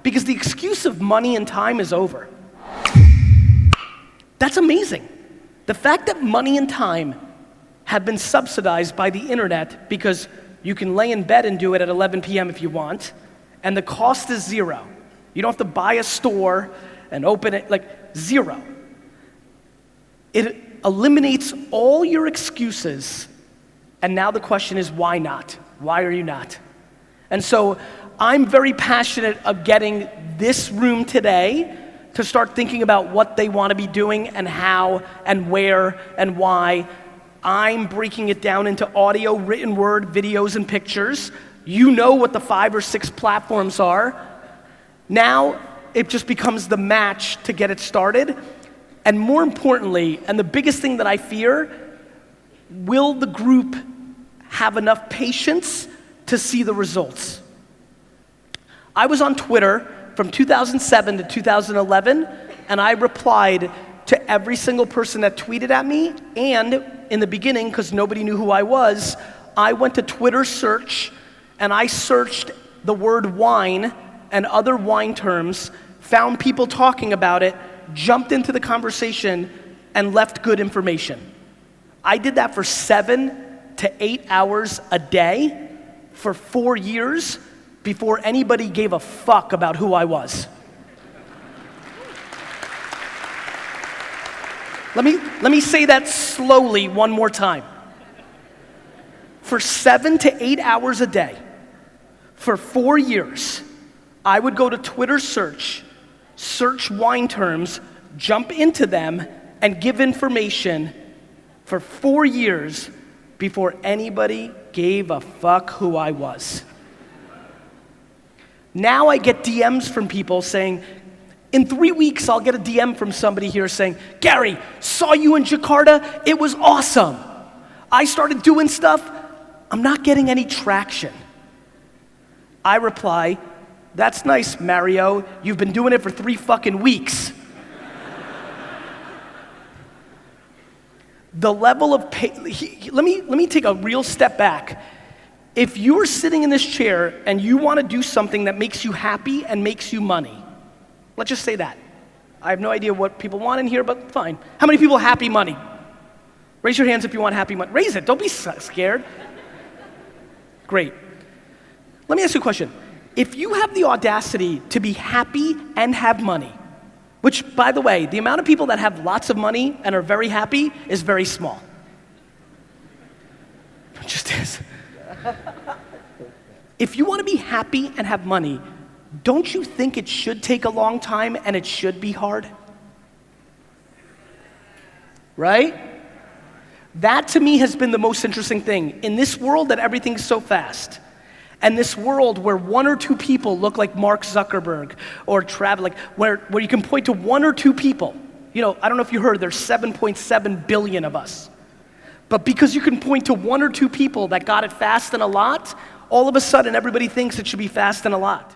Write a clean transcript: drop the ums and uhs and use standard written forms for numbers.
because the excuse of money and time is over. That's amazing. The fact that money and time have been subsidized by the internet because you can lay in bed and do it at 11 p.m. if you want, and the cost is zero. You don't have to buy a store and open it, like zero. It eliminates all your excuses, and now the question is, why not? Why are you not? And so I'm very passionate of getting this room today to start thinking about what they want to be doing and how and where and why. I'm breaking it down into audio, written word, videos, and pictures. You know what the 5 or 6 platforms are. Now it just becomes the match to get it started. And more importantly, and the biggest thing that I fear, will the group have enough patience to see the results? I was on Twitter from 2007 to 2011, and I replied to every single person that tweeted at me, and in the beginning, because nobody knew who I was, I went to Twitter search, and I searched the word wine and other wine terms, found people talking about it, jumped into the conversation, and left good information. I did that for 7 to 8 hours a day for 4 years before anybody gave a fuck about who I was. Let me say that slowly one more time. For 7 to 8 hours a day, for 4 years, I would go to Twitter search wine terms, jump into them, and give information for 4 years before anybody gave a fuck who I was. Now I get DMs from people saying, in 3 weeks, I'll get a DM from somebody here saying, Gary, saw you in Jakarta, it was awesome. I started doing stuff, I'm not getting any traction. I reply, that's nice, Mario, you've been doing it for 3 fucking weeks. The level of let me take a real step back. If you're sitting in this chair and you want to do something that makes you happy and makes you money, let's just say that. I have no idea what people want in here, but fine. How many people happy money? Raise your hands if you want happy money. Raise it, don't be scared. Great. Let me ask you a question. If you have the audacity to be happy and have money, which, by the way, the amount of people that have lots of money and are very happy is very small. It just is. If you want to be happy and have money, don't you think it should take a long time and it should be hard? Right? That to me has been the most interesting thing. In this world that everything's so fast, and this world where 1 or 2 people look like Mark Zuckerberg or Travis, like where you can point to 1 or 2 people. You know, I don't know if you heard, there's 7.7 billion of us. But because you can point to 1 or 2 people that got it fast and a lot, all of a sudden everybody thinks it should be fast and a lot.